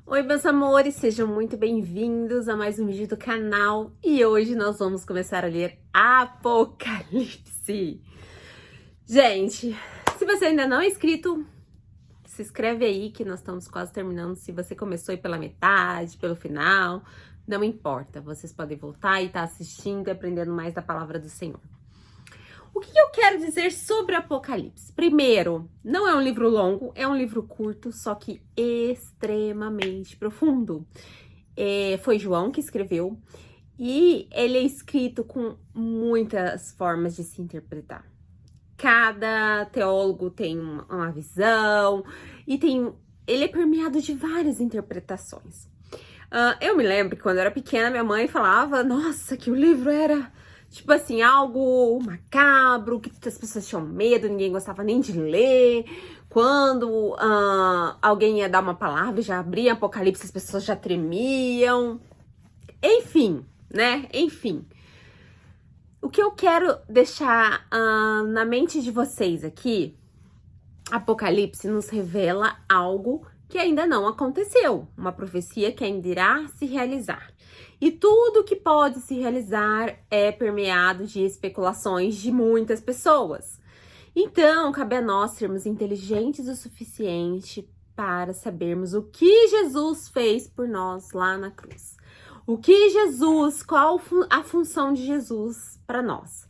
Oi, meus amores, sejam muito bem-vindos a mais um vídeo do canal e hoje nós vamos começar a ler Apocalipse. Gente, se você ainda não é inscrito, se inscreve aí que nós estamos quase terminando. Se você começou aí pela metade, pelo final, não importa, vocês podem voltar e estar assistindo e aprendendo mais da palavra do Senhor. O que eu quero dizer sobre Apocalipse? Primeiro, não é um livro longo, é um livro curto, só que extremamente profundo. Foi João que escreveu e ele é escrito com muitas formas de se interpretar. Cada teólogo tem uma visão e ele é permeado de várias interpretações. Eu me lembro que quando eu era pequena, minha mãe falava, nossa, que o livro era... tipo assim, algo macabro, que as pessoas tinham medo, ninguém gostava nem de ler. Quando alguém ia dar uma palavra, já abria Apocalipse, as pessoas já tremiam. Enfim, né? Enfim. O que eu quero deixar na mente de vocês aqui, Apocalipse nos revela algo que ainda não aconteceu. Uma profecia que ainda irá se realizar. E tudo que pode se realizar é permeado de especulações de muitas pessoas. Então, cabe a nós sermos inteligentes o suficiente para sabermos o que Jesus fez por nós lá na cruz. Qual a função de Jesus para nós?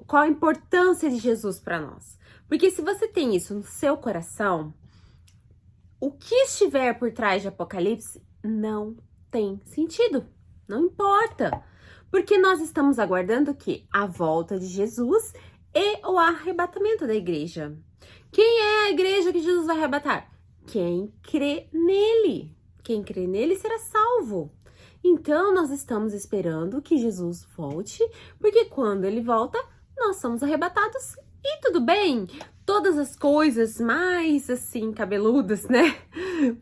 Qual a importância de Jesus para nós? Porque se você tem isso no seu coração, o que estiver por trás de Apocalipse não tem sentido. Não importa, porque nós estamos aguardando o quê? A volta de Jesus e o arrebatamento da igreja. Quem é a igreja que Jesus vai arrebatar? Quem crê nele. Quem crê nele será salvo. Então, nós estamos esperando que Jesus volte, porque quando ele volta, nós somos arrebatados e tudo bem. Todas as coisas mais, assim, cabeludas, né?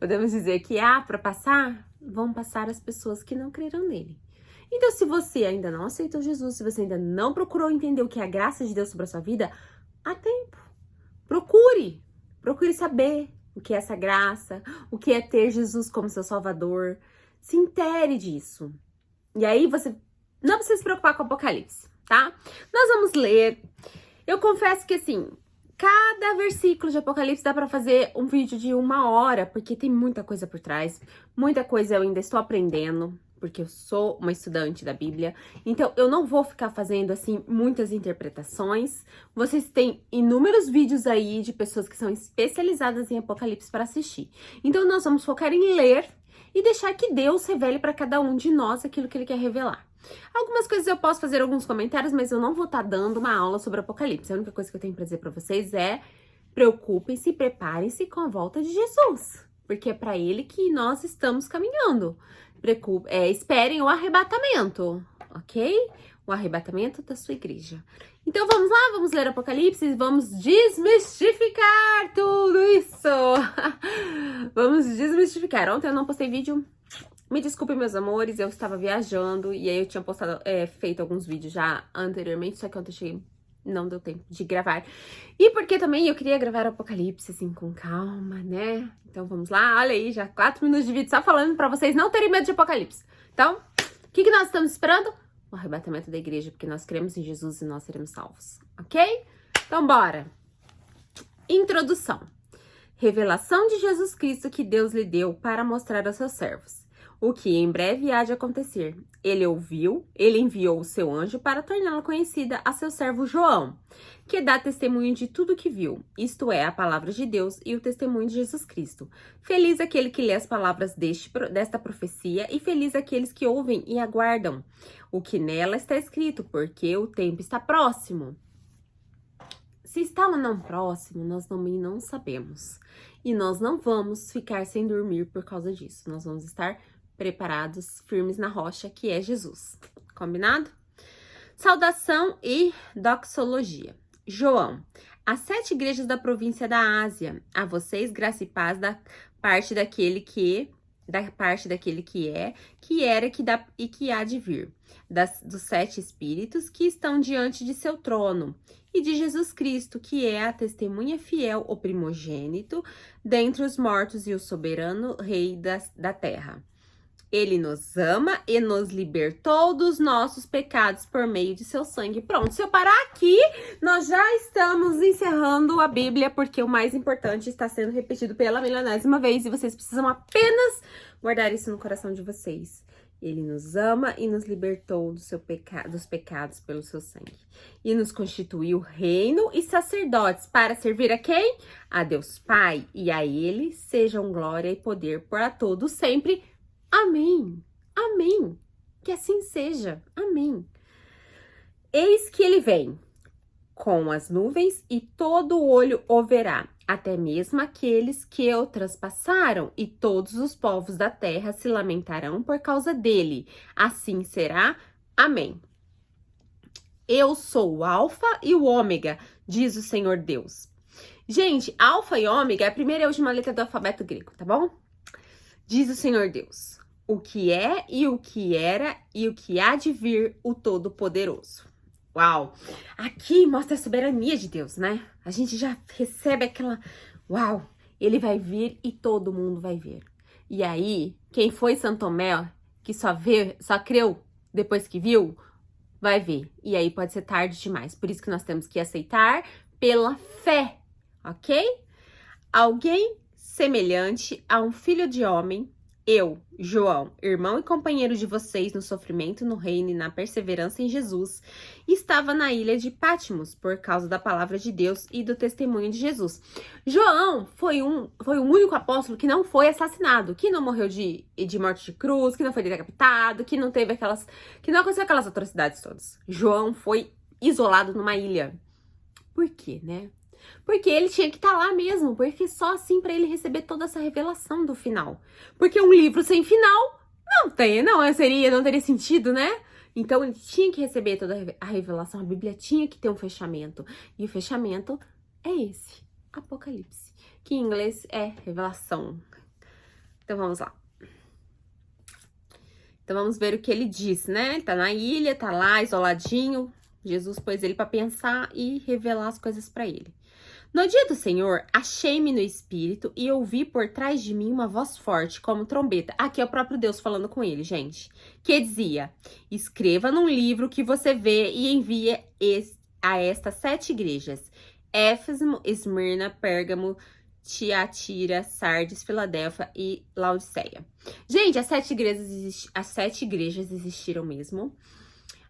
Podemos dizer que para passar... vão passar as pessoas que não creram nele. Então, se você ainda não aceitou Jesus, se você ainda não procurou entender o que é a graça de Deus sobre a sua vida, há tempo. Procure saber o que é essa graça, o que é ter Jesus como seu Salvador. Se intere disso. E aí, você não precisa se preocupar com o Apocalipse, tá? Nós vamos ler. Eu confesso que, assim, cada versículo de Apocalipse dá para fazer um vídeo de 1 hora, porque tem muita coisa por trás. Muita coisa eu ainda estou aprendendo, porque eu sou uma estudante da Bíblia. Então, eu não vou ficar fazendo, assim, muitas interpretações. Vocês têm inúmeros vídeos aí de pessoas que são especializadas em Apocalipse para assistir. Então, nós vamos focar em ler e deixar que Deus revele para cada um de nós aquilo que Ele quer revelar. Algumas coisas eu posso fazer alguns comentários, mas eu não vou estar dando uma aula sobre Apocalipse. A única coisa que eu tenho para dizer para vocês é: preocupem-se e preparem-se com a volta de Jesus, porque é para ele que nós estamos caminhando. Esperem o arrebatamento, ok? O arrebatamento da sua igreja. Então vamos lá, vamos ler Apocalipse e vamos desmistificar tudo isso. Vamos desmistificar. Ontem eu não postei vídeo. Me desculpem, meus amores, eu estava viajando e aí eu tinha feito alguns vídeos já anteriormente, só que ontem não deu tempo de gravar. E porque também eu queria gravar Apocalipse, assim, com calma, né? Então vamos lá, olha aí, já 4 minutos de vídeo só falando pra vocês não terem medo de Apocalipse. Então, o que nós estamos esperando? O arrebatamento da igreja, porque nós cremos em Jesus e nós seremos salvos, ok? Então bora! Introdução. Revelação de Jesus Cristo que Deus lhe deu para mostrar aos seus servos o que em breve há de acontecer. Ele enviou o seu anjo para torná-la conhecida a seu servo João, que dá testemunho de tudo que viu, isto é, a palavra de Deus e o testemunho de Jesus Cristo. Feliz aquele que lê as palavras desta profecia e feliz aqueles que ouvem e aguardam o que nela está escrito, porque o tempo está próximo. Se está ou não próximo, nós também não sabemos. E nós não vamos ficar sem dormir por causa disso. Nós vamos estar preparados, firmes na rocha, que é Jesus. Combinado? Saudação e doxologia. João, às 7 igrejas da província da Ásia, a vocês graça e paz da parte da parte daquele que é, que era e que há de vir, dos 7 espíritos que estão diante de seu trono, e de Jesus Cristo, que é a testemunha fiel, o primogênito dentre os mortos e o soberano rei da terra. Ele nos ama e nos libertou dos nossos pecados por meio de seu sangue. Pronto, se eu parar aqui, nós já estamos encerrando a Bíblia, porque o mais importante está sendo repetido pela milionésima vez e vocês precisam apenas guardar isso no coração de vocês. Ele nos ama e nos libertou dos pecados pelo seu sangue. E nos constituiu reino e sacerdotes para servir a quem? A Deus Pai. E a Ele sejam glória e poder para todos sempre. Amém, amém, que assim seja, amém. Eis que ele vem com as nuvens e todo olho o verá, até mesmo aqueles que o transpassaram, e todos os povos da terra se lamentarão por causa dele. Assim será, amém. Eu sou o Alfa e o Ômega, diz o Senhor Deus. Gente, Alfa e Ômega é a primeira e a última letra do alfabeto grego, tá bom? Diz o Senhor Deus. O que é e o que era e o que há de vir, o Todo-Poderoso. Uau! Aqui mostra a soberania de Deus, né? A gente já recebe aquela... Uau! Ele vai vir e todo mundo vai ver. E aí, quem foi São Tomé, que só creu depois que viu, vai ver. E aí pode ser tarde demais. Por isso que nós temos que aceitar pela fé, ok? Alguém semelhante a um filho de homem, eu, João, irmão e companheiro de vocês no sofrimento, no reino e na perseverança em Jesus, estava na ilha de Patmos por causa da palavra de Deus e do testemunho de Jesus. João foi o único apóstolo que não foi assassinado, que não morreu de morte de cruz, que não foi decapitado, que não aconteceu aquelas atrocidades todas. João foi isolado numa ilha. Por quê, né? Porque ele tinha que estar lá mesmo, porque só assim para ele receber toda essa revelação do final. Porque um livro sem final não teria sentido, né? Então ele tinha que receber toda a revelação, a Bíblia tinha que ter um fechamento. E o fechamento é esse, Apocalipse, que em inglês é revelação. Então vamos lá. Então vamos ver o que ele diz, né? Ele tá na ilha, tá lá isoladinho. Jesus pôs ele para pensar e revelar as coisas para ele. No dia do Senhor, achei-me no espírito e ouvi por trás de mim uma voz forte, como trombeta. Aqui é o próprio Deus falando com ele, gente. Que dizia, escreva num livro que você vê e envie a estas 7 igrejas. Éfeso, Esmirna, Pérgamo, Tiatira, Sardes, Filadélfia e Laodiceia. Gente, as 7 igrejas existiram mesmo.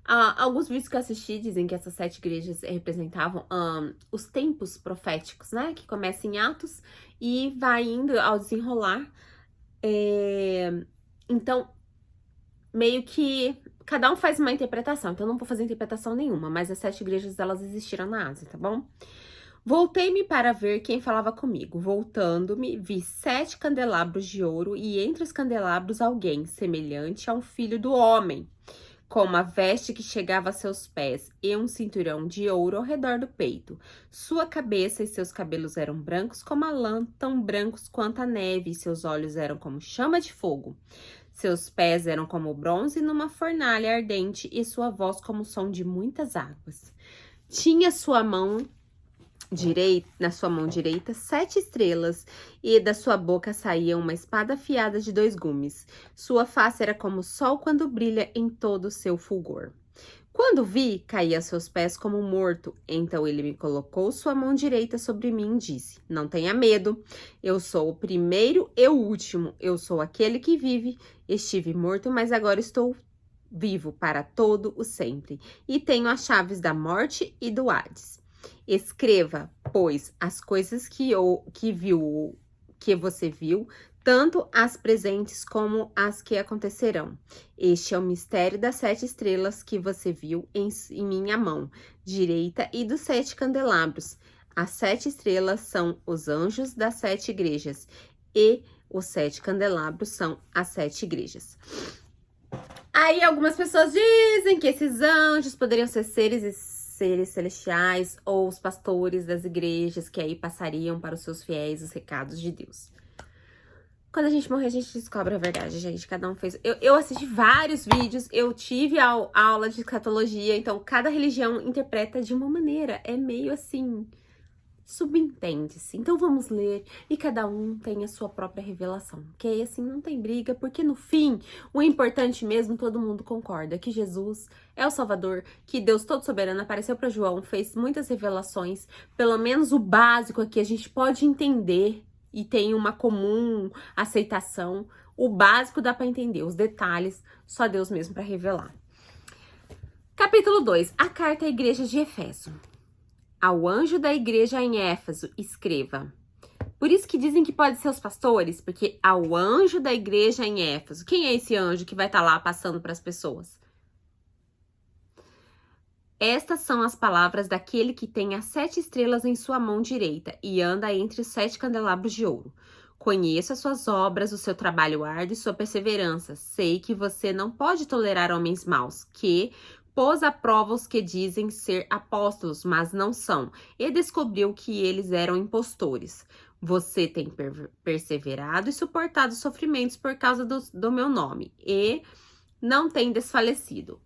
Alguns vídeos que eu assisti dizem que essas 7 igrejas representavam os tempos proféticos, né? Que começa em Atos e vai indo ao desenrolar. Então, meio que cada um faz uma interpretação. Então, eu não vou fazer interpretação nenhuma, mas as 7 igrejas, elas existiram na Ásia, tá bom? Voltei-me para ver quem falava comigo. Voltando-me, vi 7 candelabros de ouro e entre os candelabros alguém semelhante a um filho do homem, com uma veste que chegava a seus pés e um cinturão de ouro ao redor do peito. Sua cabeça e seus cabelos eram brancos como a lã, tão brancos quanto a neve, e seus olhos eram como chama de fogo. Seus pés eram como bronze numa fornalha ardente, e sua voz como o som de muitas águas. Tinha na sua mão direita 7 estrelas, e da sua boca saía uma espada afiada de 2 gumes. Sua face era como o sol quando brilha em todo o seu fulgor. Quando vi, caí a seus pés como morto. Então ele me colocou sua mão direita sobre mim e disse, não tenha medo, eu sou o primeiro e o último, eu sou aquele que vive. Estive morto, mas agora estou vivo para todo o sempre, e tenho as chaves da morte e do Hades. Escreva, pois, as coisas que você viu, tanto as presentes como as que acontecerão. Este é o mistério das 7 estrelas que você viu em minha mão direita e dos 7 candelabros. As 7 estrelas são os anjos das 7 igrejas e os 7 candelabros são as 7 igrejas. Aí algumas pessoas dizem que esses anjos poderiam ser seres celestiais ou os pastores das igrejas que aí passariam para os seus fiéis os recados de Deus. Quando a gente morrer, a gente descobre a verdade, gente. Cada um fez... Eu assisti vários vídeos, eu tive aula de escatologia, então cada religião interpreta de uma maneira. É meio assim, subentende-se. Então vamos ler e cada um tem a sua própria revelação, ok? Assim, não tem briga, porque no fim, o importante mesmo, todo mundo concorda, que Jesus é o Salvador, que Deus todo soberano apareceu para João, fez muitas revelações, pelo menos o básico aqui a gente pode entender e tem uma comum aceitação. O básico dá para entender, os detalhes só Deus mesmo para revelar. Capítulo 2, a carta à igreja de Éfeso. Ao anjo da igreja em Éfeso, escreva. Por isso que dizem que pode ser os pastores, porque ao anjo da igreja em Éfeso. Quem é esse anjo que vai estar lá passando para as pessoas? Estas são as palavras daquele que tem as 7 estrelas em sua mão direita e anda entre os 7 candelabros de ouro. Conheço as suas obras, o seu trabalho árduo e sua perseverança. Sei que você não pode tolerar homens maus, que pôs à prova os que dizem ser apóstolos, mas não são, e descobriu que eles eram impostores. Você tem perseverado e suportado sofrimentos por causa do meu nome, e não tem desfalecido.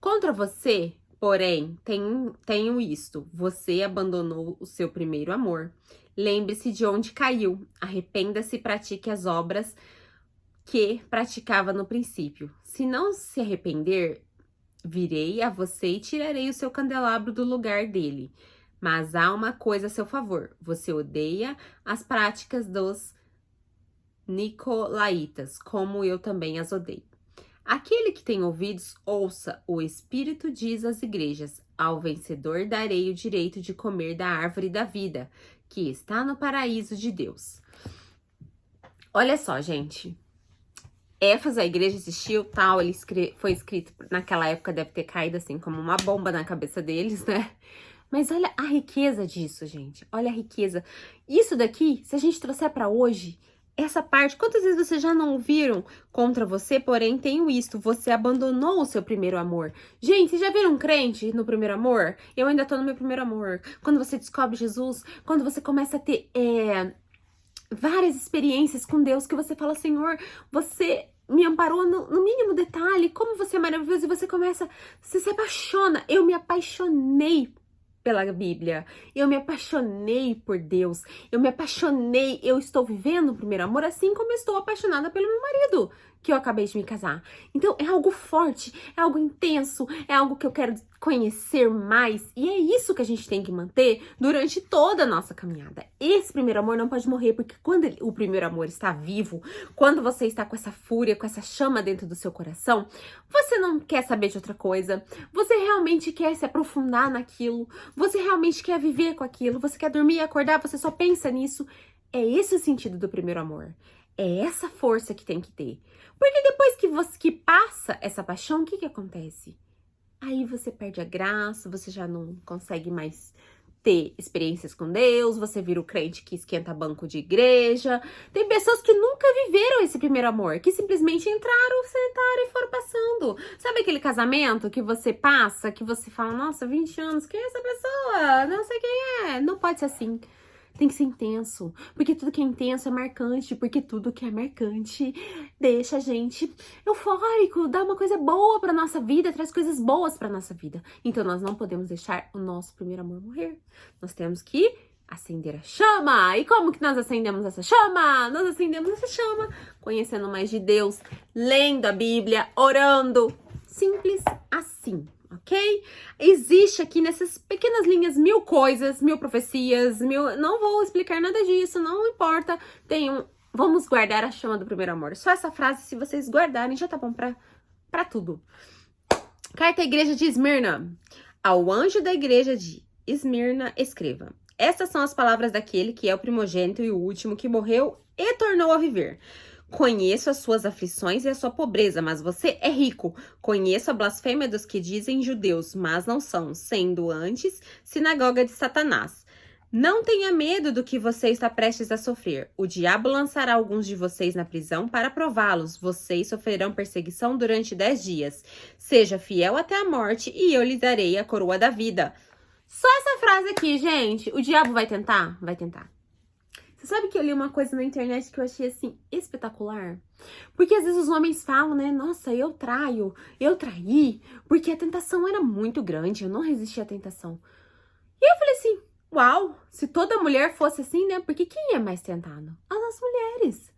Contra você, porém, tenho isto: você abandonou o seu primeiro amor. Lembre-se de onde caiu, arrependa-se e pratique as obras que praticava no princípio. Se não se arrepender, virei a você e tirarei o seu candelabro do lugar dele. Mas há uma coisa a seu favor: você odeia as práticas dos nicolaítas, como eu também as odeio. Aquele que tem ouvidos, ouça, o Espírito diz às igrejas: ao vencedor darei o direito de comer da árvore da vida, que está no paraíso de Deus. Olha só, gente. Éfeso, a igreja existiu, tal, ele foi escrito naquela época, deve ter caído assim como uma bomba na cabeça deles, né? Mas olha a riqueza disso, gente. Olha a riqueza. Isso daqui, se a gente trouxer para hoje, essa parte, quantas vezes vocês já não ouviram? Contra você, porém, tenho isto: você abandonou o seu primeiro amor. Gente, vocês já viram um crente no primeiro amor? Eu ainda tô no meu primeiro amor. Quando você descobre Jesus, quando você começa a ter várias experiências com Deus, que você fala: Senhor, você me amparou no mínimo detalhe, como você é maravilhoso, e você se apaixona. Eu me apaixonei pela Bíblia, eu me apaixonei por Deus, eu estou vivendo o primeiro amor, assim como eu estou apaixonada pelo meu marido, que eu acabei de me casar. Então é algo forte, é algo intenso, é algo que eu quero conhecer mais, e é isso que a gente tem que manter durante toda a nossa caminhada. Esse primeiro amor não pode morrer, porque quando o primeiro amor está vivo, quando você está com essa fúria, com essa chama dentro do seu coração, você não quer saber de outra coisa, você realmente quer se aprofundar naquilo, você realmente quer viver com aquilo, você quer dormir e acordar, você só pensa nisso. É esse o sentido do primeiro amor. É essa força que tem que ter. Porque depois que passa essa paixão, o que acontece? Aí você perde a graça, você já não consegue mais ter experiências com Deus, você vira o crente que esquenta banco de igreja. Tem pessoas que nunca viveram esse primeiro amor, que simplesmente entraram, sentaram e foram passando. Sabe aquele casamento que você passa, que você fala: nossa, 20 anos, quem é essa pessoa? Não sei quem é. Não pode ser assim. Tem que ser intenso, porque tudo que é intenso é marcante, porque tudo que é marcante deixa a gente eufórico, dá uma coisa boa pra nossa vida, traz coisas boas pra nossa vida. Então nós não podemos deixar o nosso primeiro amor morrer. Nós temos que acender a chama. E como que nós acendemos essa chama? Nós acendemos essa chama conhecendo mais de Deus, lendo a Bíblia, orando. Simples assim. Ok? Existe aqui nessas pequenas linhas 1000 coisas, 1000 profecias, não vou explicar nada disso, não importa. Vamos guardar a chama do primeiro amor. Só essa frase, se vocês guardarem, já tá bom pra tudo. Carta à igreja de Esmirna. Ao anjo da igreja de Esmirna, escreva: estas são as palavras daquele que é o primogênito e o último, que morreu e tornou a viver. Conheço as suas aflições e a sua pobreza, mas você é rico. Conheço a blasfêmia dos que dizem judeus, mas não são, sendo antes sinagoga de Satanás. Não tenha medo do que você está prestes a sofrer. O diabo lançará alguns de vocês na prisão para prová-los. Vocês sofrerão perseguição durante 10 dias. Seja fiel até a morte e eu lhe darei a coroa da vida. Só essa frase aqui, gente. O diabo vai tentar? Vai tentar. Você sabe que eu li uma coisa na internet que eu achei, assim, espetacular? Porque às vezes os homens falam, né? Nossa, eu traí, porque a tentação era muito grande, eu não resisti à tentação. E eu falei assim, uau, se toda mulher fosse assim, né? Porque quem é mais tentado? As mulheres.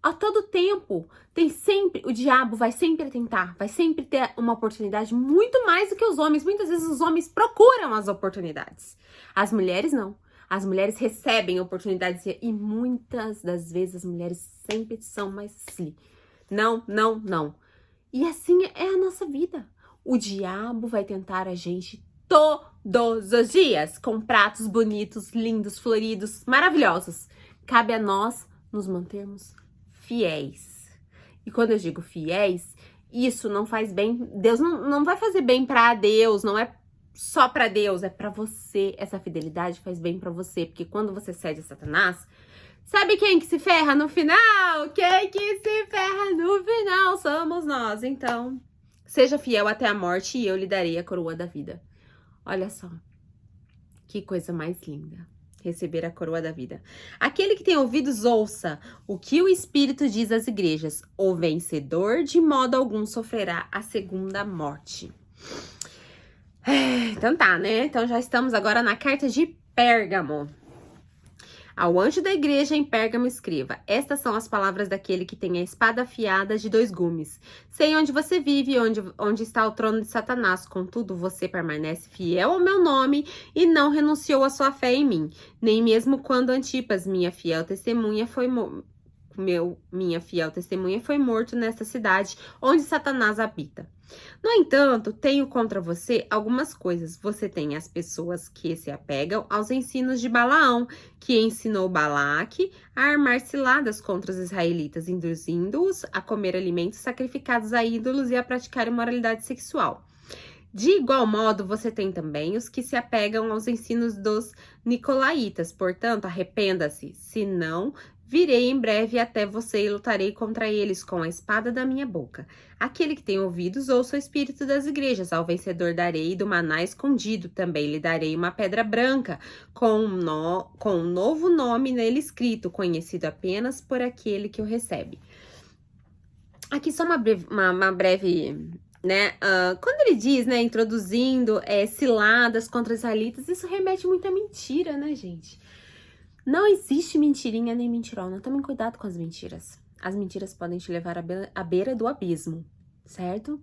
A todo tempo, tem sempre, o diabo vai sempre tentar, vai sempre ter uma oportunidade muito mais do que os homens. Muitas vezes os homens procuram as oportunidades. As mulheres não. As mulheres recebem oportunidades e muitas das vezes as mulheres sempre são mais assim. Não, não, não. E assim é a nossa vida. O diabo vai tentar a gente todos os dias com pratos bonitos, lindos, floridos, maravilhosos. Cabe a nós nos mantermos fiéis. E quando eu digo fiéis, isso não faz bem. Deus não vai fazer bem para Deus, não é só para Deus, é para você. Essa fidelidade faz bem para você, porque quando você cede a Satanás, sabe quem que se ferra no final? Quem que se ferra no final somos nós. Então, seja fiel até a morte e eu lhe darei a coroa da vida. Olha só, que coisa mais linda. Receber a coroa da vida. Aquele que tem ouvidos, ouça o que o Espírito diz às igrejas. O vencedor de modo algum sofrerá a segunda morte. Então tá, né? Então já estamos agora na carta de Pérgamo. Ao anjo da igreja em Pérgamo escreva: estas são as palavras daquele que tem a espada afiada de 2 gumes. Sei onde você vive e onde está o trono de Satanás. Contudo, você permanece fiel ao meu nome e não renunciou à sua fé em mim. Nem mesmo quando Antipas, minha fiel testemunha, foi morto nesta cidade onde Satanás habita. No entanto, tenho contra você algumas coisas. Você tem as pessoas que se apegam aos ensinos de Balaão, que ensinou Balaque a armar ciladas contra os israelitas, induzindo-os a comer alimentos sacrificados a ídolos e a praticar imoralidade sexual. De igual modo, você tem também os que se apegam aos ensinos dos nicolaítas. Portanto, arrependa-se, senão virei em breve até você e lutarei contra eles com a espada da minha boca. Aquele que tem ouvidos, ouça o espírito das igrejas. Ao vencedor darei do maná escondido. Também lhe darei uma pedra branca, com um novo nome nele escrito, conhecido apenas por aquele que o recebe. Aqui só uma breve né? Quando ele diz, né, introduzindo ciladas contra os israelitas, isso remete muito à mentira, né, gente? Não existe mentirinha nem mentirona. Tomem cuidado com as mentiras. As mentiras podem te levar à beira do abismo, certo?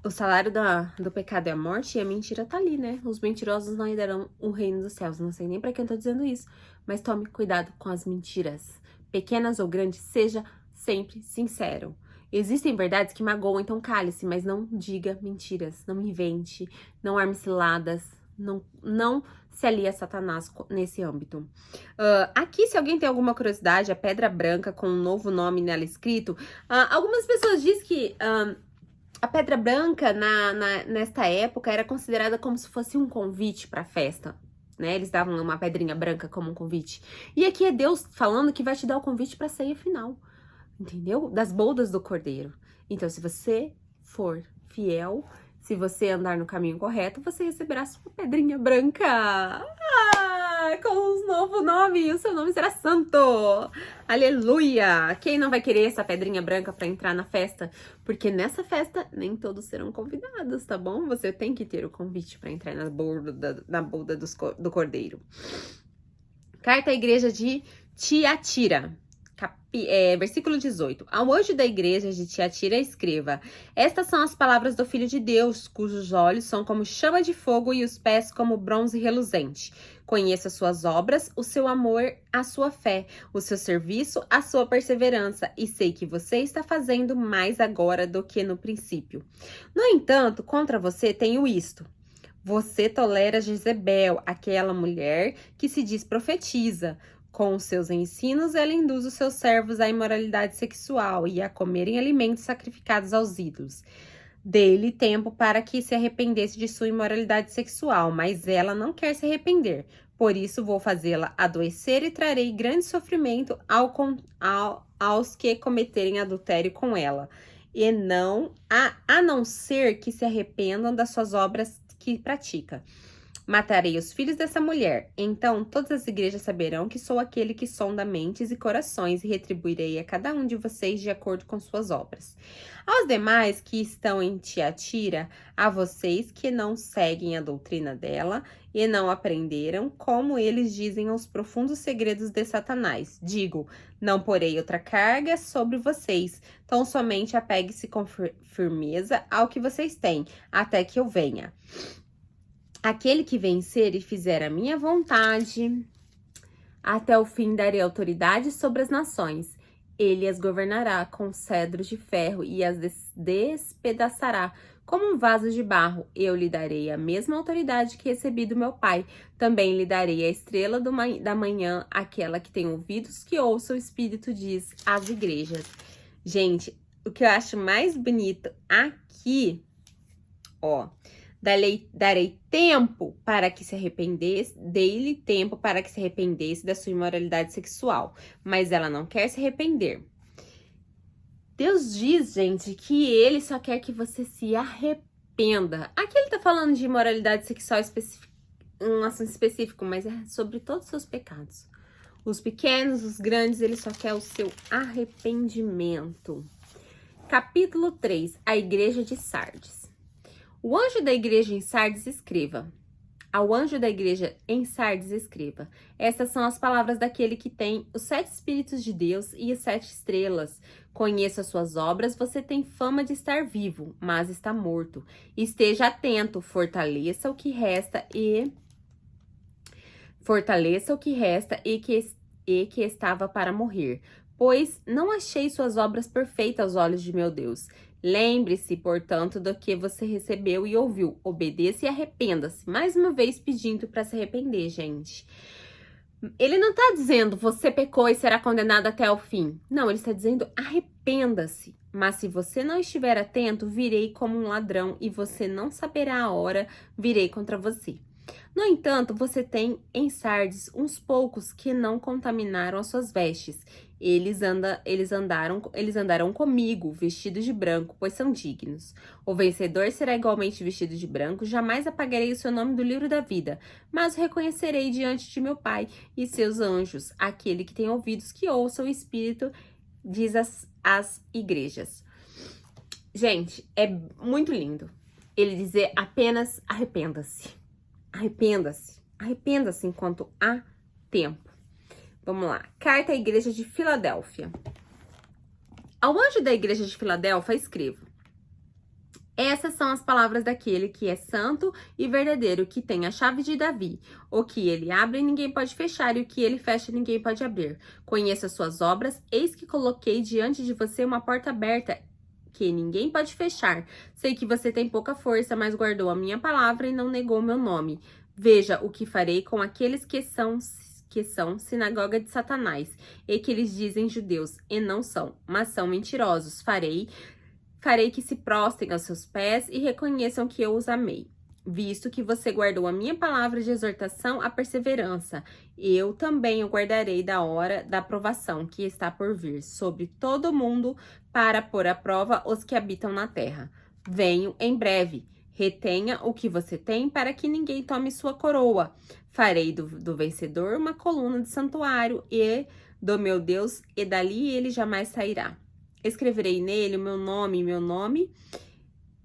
O salário do pecado é a morte e a mentira tá ali, né? Os mentirosos não herdarão o reino dos céus. Não sei nem pra quem eu tô dizendo isso, mas tome cuidado com as mentiras. Pequenas ou grandes, seja sempre sincero. Existem verdades que magoam, então cale-se, mas não diga mentiras, não invente, não arme ciladas, não se alie a Satanás nesse âmbito. Aqui, se alguém tem alguma curiosidade, a pedra branca com um novo nome nela escrito, algumas pessoas dizem que a pedra branca nesta época era considerada como se fosse um convite para a festa. Né? Eles davam uma pedrinha branca como um convite. E aqui é Deus falando que vai te dar o convite para a ceia final. Entendeu? Das bodas do Cordeiro. Então, se você for fiel, se você andar no caminho correto, você receberá sua pedrinha branca. Com um novo nome, o seu nome será Santo. Aleluia! Quem não vai querer essa pedrinha branca para entrar na festa? Porque nessa festa nem todos serão convidados, tá bom? Você tem que ter o convite para entrar na boda do Cordeiro. Carta à igreja de Tiatira. Versículo 18. Ao anjo da igreja de Tiatira escreva: estas são as palavras do Filho de Deus, cujos olhos são como chama de fogo e os pés como bronze reluzente. Conheço as suas obras, o seu amor, a sua fé, o seu serviço, a sua perseverança, e sei que você está fazendo mais agora do que no princípio. No entanto, contra você tenho isto: você tolera Jezebel, aquela mulher que se diz profetiza. Com os seus ensinos, ela induz os seus servos à imoralidade sexual e a comerem alimentos sacrificados aos ídolos. Dê-lhe tempo para que se arrependesse de sua imoralidade sexual, mas ela não quer se arrepender. Por isso, vou fazê-la adoecer e trarei grande sofrimento aos que cometerem adultério com ela, e a não ser que se arrependam das suas obras que pratica. Matarei os filhos dessa mulher. Então todas as igrejas saberão que sou aquele que sonda mentes e corações e retribuirei a cada um de vocês de acordo com suas obras. Aos demais que estão em Tiatira, a vocês que não seguem a doutrina dela e não aprenderam como eles dizem os profundos segredos de Satanás, digo, não porei outra carga sobre vocês, tão somente apegue-se com firmeza ao que vocês têm, até que eu venha. Aquele que vencer e fizer a minha vontade, até o fim darei autoridade sobre as nações. Ele as governará com cedros de ferro e as despedaçará como um vaso de barro. Eu lhe darei a mesma autoridade que recebi do meu pai. Também lhe darei a estrela da manhã, aquela que tem ouvidos que ouça o Espírito diz às igrejas. Gente, o que eu acho mais bonito aqui, ó... Darei tempo para que se arrependesse, dei-lhe tempo para que se arrependesse da sua imoralidade sexual, mas ela não quer se arrepender. Deus diz, gente, que ele só quer que você se arrependa. Aqui ele tá falando de imoralidade sexual um assunto específico, mas é sobre todos os seus pecados. Os pequenos, os grandes, ele só quer o seu arrependimento. Capítulo 3, a igreja de Sardes. O anjo da igreja em Sardes escreva. Ao anjo da igreja em Sardes escreva. Essas são as palavras daquele que tem os 7 Espíritos de Deus e as 7 estrelas. Conheço as suas obras, você tem fama de estar vivo, mas está morto. Esteja atento, fortaleça o que resta e que estava para morrer. Pois não achei suas obras perfeitas aos olhos de meu Deus. Lembre-se, portanto, do que você recebeu e ouviu. Obedeça e arrependa-se. Mais uma vez pedindo para se arrepender, gente. Ele não está dizendo você pecou e será condenado até o fim. Não, ele está dizendo arrependa-se. Mas se você não estiver atento, virei como um ladrão e você não saberá a hora, virei contra você. No entanto, você tem em Sardes uns poucos que não contaminaram as suas vestes. Eles andarão comigo, vestidos de branco, pois são dignos. O vencedor será igualmente vestido de branco, jamais apagarei o seu nome do livro da vida, mas o reconhecerei diante de meu Pai e seus anjos, aquele que tem ouvidos que ouça o Espírito, diz às igrejas. Gente, é muito lindo ele dizer apenas arrependa-se. Arrependa-se. Arrependa-se enquanto há tempo. Vamos lá. Carta à Igreja de Filadélfia. Ao anjo da Igreja de Filadélfia, escrevo. Essas são as palavras daquele que é santo e verdadeiro, que tem a chave de Davi. O que ele abre, ninguém pode fechar, e o que ele fecha, ninguém pode abrir. Conheça as suas obras, eis que coloquei diante de você uma porta aberta, que ninguém pode fechar. Sei que você tem pouca força, mas guardou a minha palavra e não negou meu nome. Veja o que farei com aqueles que são sinagoga de Satanás, e que eles dizem judeus, e não são, mas são mentirosos. Farei que se prostrem aos seus pés e reconheçam que eu os amei. Visto que você guardou a minha palavra de exortação à perseverança, eu também o guardarei da hora da provação que está por vir sobre todo o mundo para pôr à prova os que habitam na terra. Venho em breve. Retenha o que você tem para que ninguém tome sua coroa. Farei do vencedor uma coluna de santuário e do meu Deus, e dali ele jamais sairá. Escreverei nele o meu nome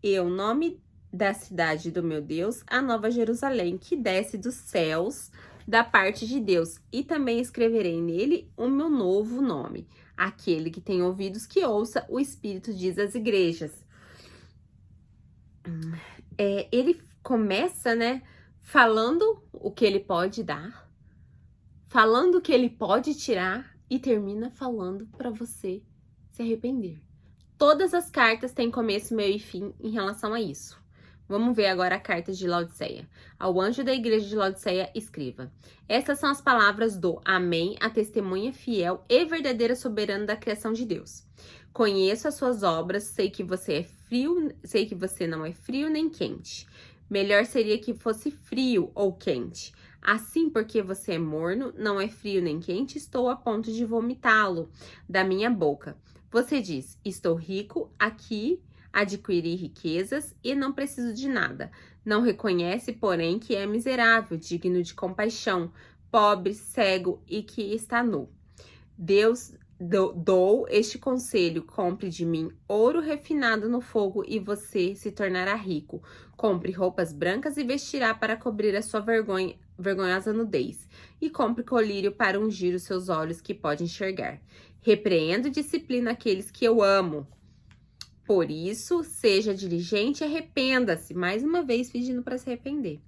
e o nome da cidade do meu Deus, a Nova Jerusalém, que desce dos céus da parte de Deus. E também escreverei nele o meu novo nome. Aquele que tem ouvidos que ouça, o Espírito diz às igrejas. Ele começa, né, falando o que ele pode dar, falando o que ele pode tirar e termina falando para você se arrepender. Todas as cartas têm começo, meio e fim em relação a isso. Vamos ver agora a carta de Laodiceia. Ao anjo da igreja de Laodiceia, escreva. Essas são as palavras do Amém, a testemunha fiel e verdadeira soberana da criação de Deus. Conheço as suas obras, sei que você não é frio nem quente. Melhor seria que fosse frio ou quente. Assim, porque você é morno, não é frio nem quente, estou a ponto de vomitá-lo da minha boca. Você diz, estou rico, aqui Adquiri riquezas e não preciso de nada. Não reconhece, porém, que é miserável, digno de compaixão, pobre, cego e que está nu. Dou este conselho: compre de mim ouro refinado no fogo e você se tornará rico. Compre roupas brancas e vestirá para cobrir a sua vergonhosa nudez. E compre colírio para ungir os seus olhos que pode enxergar. Repreendo e disciplino aqueles que eu amo. Por isso, seja diligente e arrependa-se. Mais uma vez pedindo para se arrepender.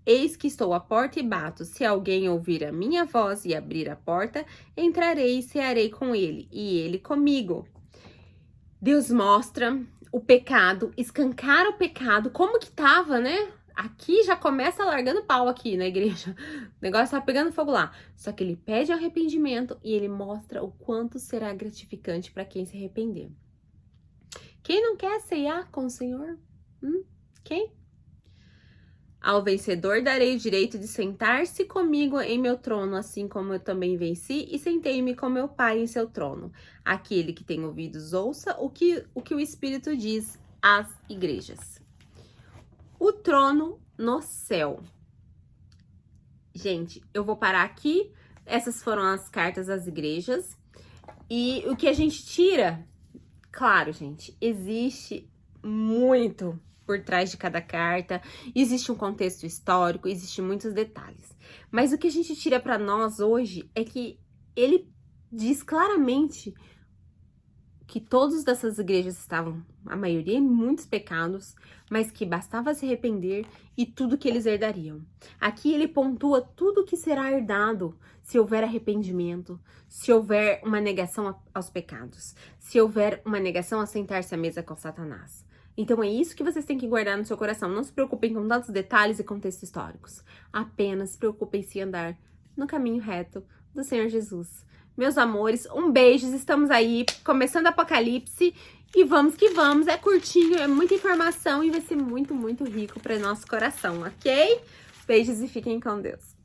Eis que estou à porta e bato. Se alguém ouvir a minha voz e abrir a porta, entrarei e cearei com ele, e ele comigo. Deus mostra o pecado, escancara o pecado, como que tava, né? Aqui já começa largando pau aqui na igreja. O negócio tá pegando fogo lá. Só que ele pede arrependimento e ele mostra o quanto será gratificante para quem se arrepender. Quem não quer ceiar com o Senhor? Quem? Ao vencedor darei o direito de sentar-se comigo em meu trono, assim como eu também venci e sentei-me com meu Pai em seu trono. Aquele que tem ouvidos, ouça o que o Espírito diz às igrejas. O trono no céu. Gente, eu vou parar aqui. Essas foram as cartas às igrejas. E o que a gente tira... Claro, gente, existe muito por trás de cada carta, existe um contexto histórico, existem muitos detalhes. Mas o que a gente tira para nós hoje é que ele diz claramente que todas dessas igrejas estavam, a maioria, em muitos pecados, mas que bastava se arrepender e tudo que eles herdariam. Aqui ele pontua tudo que será herdado se houver arrependimento, se houver uma negação aos pecados, se houver uma negação a sentar-se à mesa com Satanás. Então é isso que vocês têm que guardar no seu coração. Não se preocupem com tantos detalhes e contextos históricos. Apenas preocupem-se em andar no caminho reto do Senhor Jesus. Meus amores, um beijo. Estamos aí, começando Apocalipse. E vamos que vamos. É curtinho, é muita informação e vai ser muito, muito rico para nosso coração, ok? Beijos e fiquem com Deus.